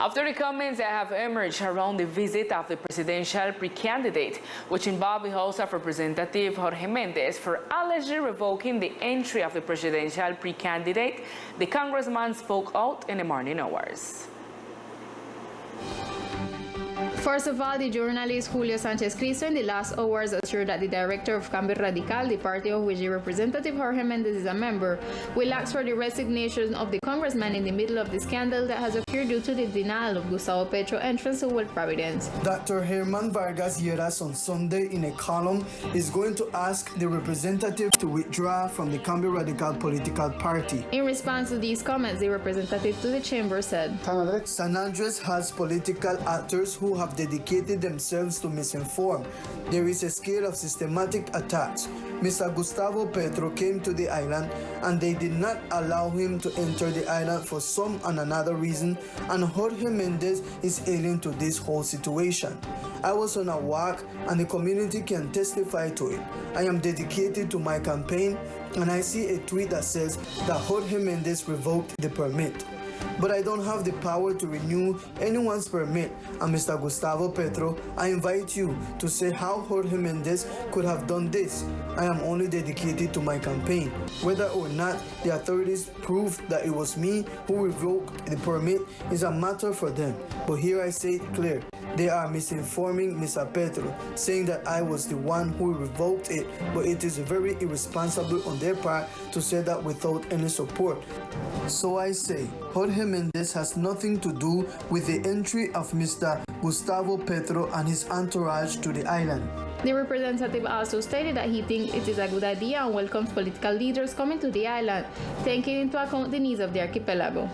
After the comments that have emerged around the visit of the presidential pre-candidate, which involved the House of Representatives Jorge Mendez for allegedly revoking the entry of the presidential pre-candidate, the congressman spoke out in the morning hours. First of all, the journalist Julio Sanchez Cristo in the last hours assured that the director of Cambio Radical, the party of which the representative Jorge Mendez is a member, will ask for the resignation of the congressman in the middle of the scandal that has occurred due to the denial of Gustavo Petro entrance to World Providence. Dr. Herman Vargas Lleras on Sunday in a column is going to ask the representative to withdraw from the Cambio Radical political party. In response to these comments, the representative to the chamber said, San Andres has political actors who have dedicated themselves to misinform. There is a scale of systematic attacks. Mr. Gustavo Petro came to the island and they did not allow him to enter the island for some and another reason, and Jorge Mendez is alien to this whole situation. I was on a walk and the community can testify to it. I am dedicated to my campaign and I see a tweet that says that Jorge Mendez revoked the permit. But I don't have the power to renew anyone's permit. And Mr. Gustavo Petro, I invite you to say how Jorge Mendez could have done this. I am only dedicated to my campaign. Whether or not the authorities proved that it was me who revoked the permit is a matter for them. But here I say it clear. They are misinforming Mr. Petro, saying that I was the one who revoked it, but it is very irresponsible on their part to say that without any support. So I say, Jorge Mendez has nothing to do with the entry of Mr. Gustavo Petro and his entourage to the island. The representative also stated that he thinks it is a good idea and welcomes political leaders coming to the island, taking into account the needs of the archipelago.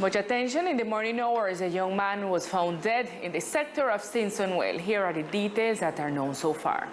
Much attention in the morning hours. A young man was found dead in the sector of Simpsonville. Here are the details that are known so far.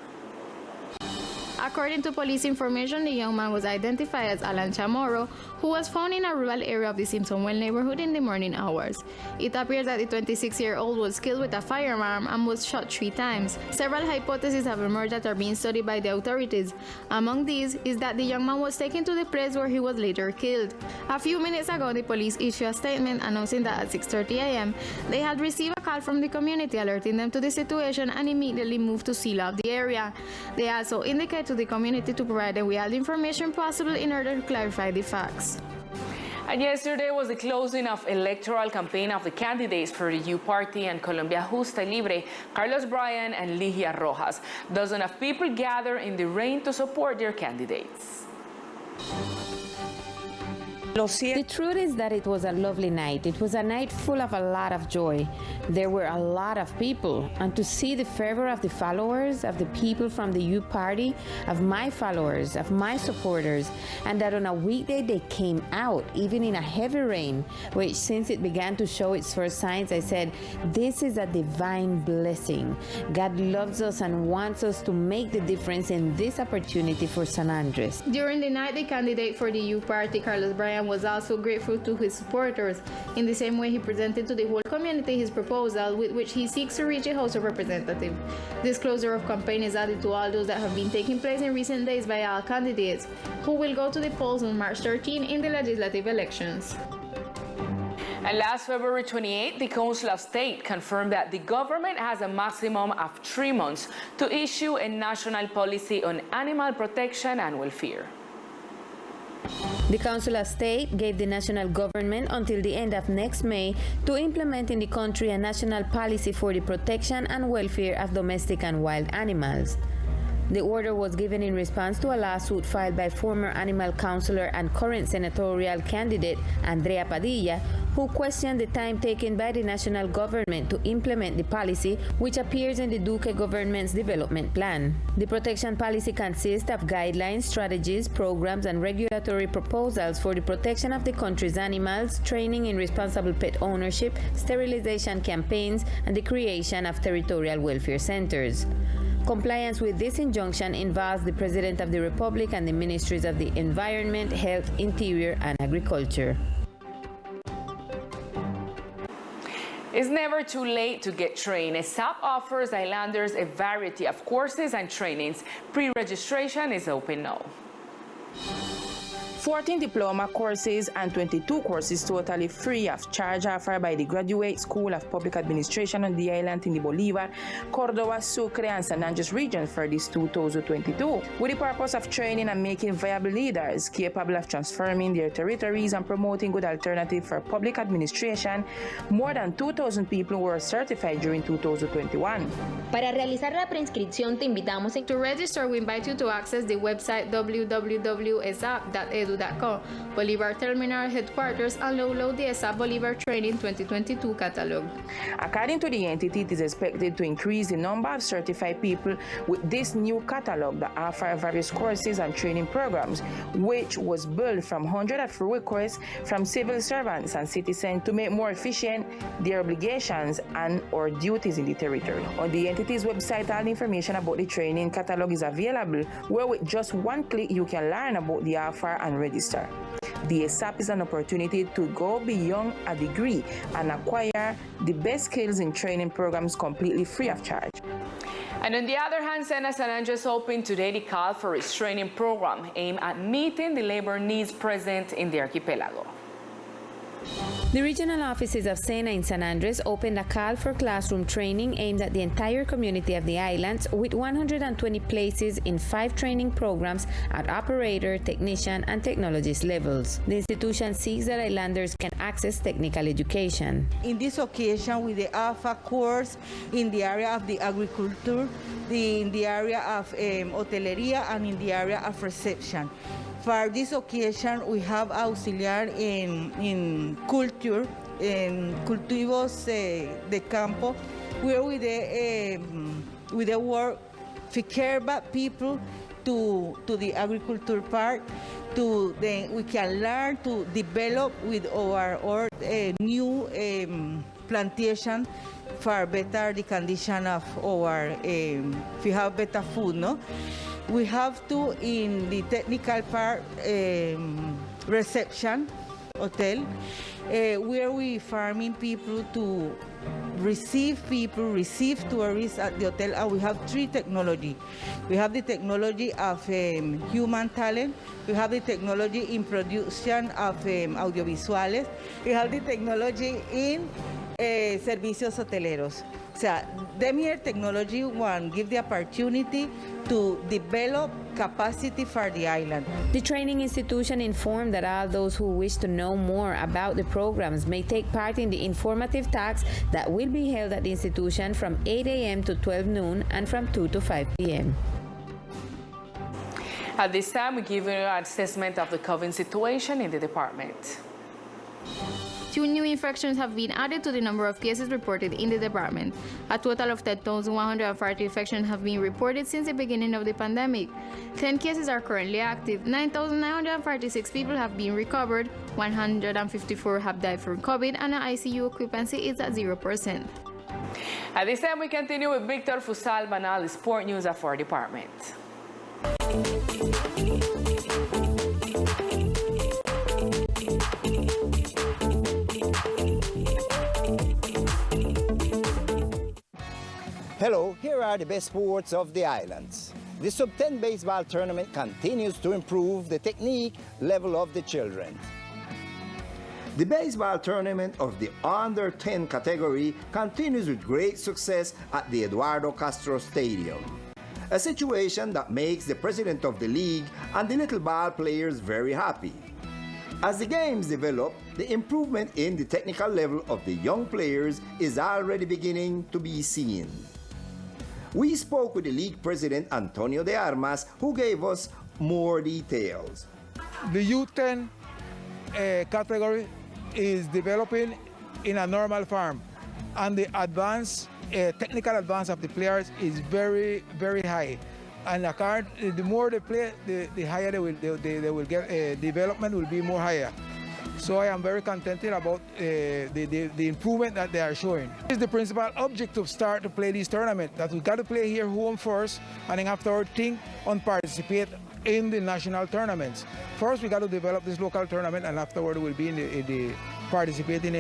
According to police information, the young man was identified as Alan Chamorro, who was found in a rural area of the Simpsonville neighborhood in the morning hours. It appears that the 26-year-old was killed with a firearm and was shot 3 times. Several hypotheses have emerged that are being studied by the authorities. Among these is that the young man was taken to the place where he was later killed. A few minutes ago, the police issued a statement announcing that at 6:30 a.m., they had received a call from the community alerting them to the situation and immediately moved to seal off the area. They also indicate to the community to provide them with all the information possible in order to clarify the facts. And yesterday was the closing of electoral campaign of the candidates for the U Party and Colombia Justa y Libre, Carlos Bryan and Ligia Rojas. Dozens of people gathered in the rain to support their candidates. The truth is that it was a lovely night. It was a night full of a lot of joy. There were a lot of people, and to see the fervor of the followers, of the people from the U Party, of my followers, of my supporters, and that on a weekday they came out, even in a heavy rain, which since it began to show its first signs, I said, this is a divine blessing. God loves us and wants us to make the difference in this opportunity for San Andres. During the night, the candidate for the U Party, Carlos Bryan, was also grateful to his supporters. In the same way, he presented to the whole community his proposal with which he seeks to reach the House of Representatives. This closure of campaign is added to all those that have been taking place in recent days by all candidates, who will go to the polls on March 13 in the legislative elections. And last February 28, the Council of State confirmed that the government has a maximum of 3 months to issue a national policy on animal protection and welfare. The Council of State gave the national government until the end of next May to implement in the country a national policy for the protection and welfare of domestic and wild animals. The order was given in response to a lawsuit filed by former animal counselor and current senatorial candidate Andrea Padilla, who questioned the time taken by the national government to implement the policy, which appears in the Duque government's development plan. The protection policy consists of guidelines, strategies, programs, and regulatory proposals for the protection of the country's animals, training in responsible pet ownership, sterilization campaigns, and the creation of territorial welfare centers. Compliance with this injunction involves the President of the Republic and the Ministries of the Environment, Health, Interior, and Agriculture. It's never too late to get trained. ESAP offers islanders a variety of courses and trainings. Pre-registration is open now. 14 diploma courses and 22 courses totally free of charge offered by the Graduate School of Public Administration on the island in the Bolivar, Cordova, Sucre, and San Andres regions for this 2022, with the purpose of training and making viable leaders capable of transforming their territories and promoting good alternatives for public administration. More than 2,000 people were certified during 2021. Para realizar la preinscripción te invitamos To register, we invite you to access the website www.esap.edu.co, Bolivar Terminal Headquarters, and download the ESAP Bolivar Training 2022 catalog. According to the entity, it is expected to increase the number of certified people with this new catalog that offers various courses and training programs, which was built from hundreds of requests from civil servants and citizens to make more efficient their obligations and or duties in the territory. On the entity's website, all the information about the training catalog is available, where with just one click you can learn about the offer and register. The ESAP is an opportunity to go beyond a degree and acquire the best skills in training programs completely free of charge. And on the other hand, Sena San Andres opened today the call for its training program aimed at meeting the labor needs present in the archipelago. The regional offices of SENA in San Andres opened a call for classroom training aimed at the entire community of the islands, with 120 places in 5 training programs at operator, technician, and technologist levels. The institution seeks that islanders can access technical education. In this occasion, with the AFA course in the area of the agriculture, in the area of hotelería, and in the area of reception. For this occasion, we have auxiliar in culture, in cultivos de campo, where we the work to care about people to the agriculture part, we can learn to develop with our new plantation for better the condition of our, we have better food, no? We have to, in the technical part, reception, hotel, where we farming people to receive tourists at the hotel, and we have 3 technology. We have the technology of human talent, we have the technology in production of audiovisuales, we have the technology in servicios hoteleros. So, Demier Technology one give the opportunity to develop capacity for the island. The training institution informed that all those who wish to know more about the programs may take part in the informative talks that will be held at the institution from 8 a.m. to 12 noon and from 2 to 5 p.m. At this time, we give you an assessment of the COVID situation in the department. 2 new infections have been added to the number of cases reported in the department. A total of 10,140 infections have been reported since the beginning of the pandemic. 10 cases are currently active. 9,946 people have been recovered. 154 have died from COVID, and the ICU occupancy is at 0%. At this time, we continue with Victor Fusalba, now the sport news of our department. Hello, here are the best sports of the islands. The Sub-10 baseball tournament continues to improve the technique level of the children. The baseball tournament of the under-10 category continues with great success at the Eduardo Castro Stadium, a situation that makes the president of the league and the little ball players very happy. As the games develop, the improvement in the technical level of the young players is already beginning to be seen. We spoke with the league president, Antonio de Armas, who gave us more details. The U10 category is developing in a normal form, and the technical advance of the players is very, very high. And the more they play, the higher they will get. Development will be more higher. So I am very contented about the improvement that they are showing. It's the principal objective to start to play this tournament, that we got to play here home first, and then afterward think on participate in the national tournaments. First we got to develop this local tournament, and afterward we'll be in participating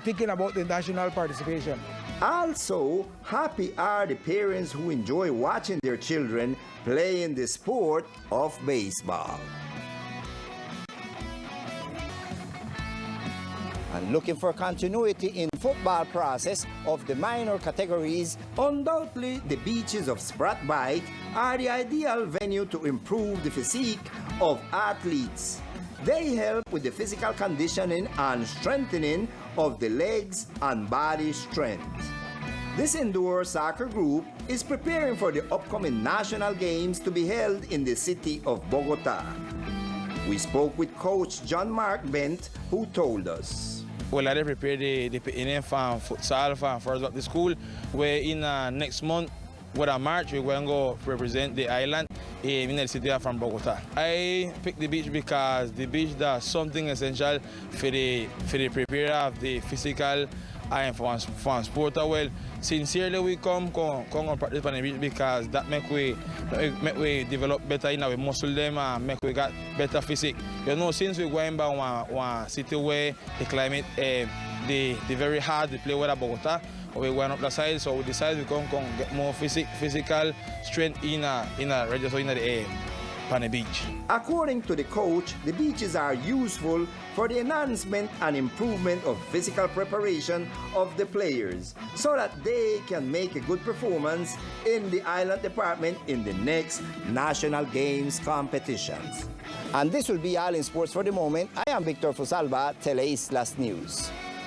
thinking about the national participation. Also, happy are the parents who enjoy watching their children playing the sport of baseball. And looking for continuity in football process of the minor categories, undoubtedly the beaches of Spratbite are the ideal venue to improve the physique of athletes. They help with the physical conditioning and strengthening of the legs and body strength. This indoor soccer group is preparing for the upcoming national games to be held in the city of Bogota. We spoke with Coach John Mark Bent, who told us. Well, I prepare the PNM for futsal for first up the school. Where in next month, with a March, we're going to go represent the island in the city from Bogota. I picked the beach because the beach does something essential for the prepare of the physical and for sport as well. Sincerely, we come and practice on the beach because that make we develop better in our muscle them and make we got better physique. You know, since we're going by one city where the climate, the very hard to play with Bogota, we're going up the side, so we decided we come get more physical strength in the register in the air. On the beach. According to the coach, the beaches are useful for the enhancement and improvement of physical preparation of the players so that they can make a good performance in the island department in the next national games competitions. And this will be all in sports for the moment. I am Victor Fusalva, Teleislas News.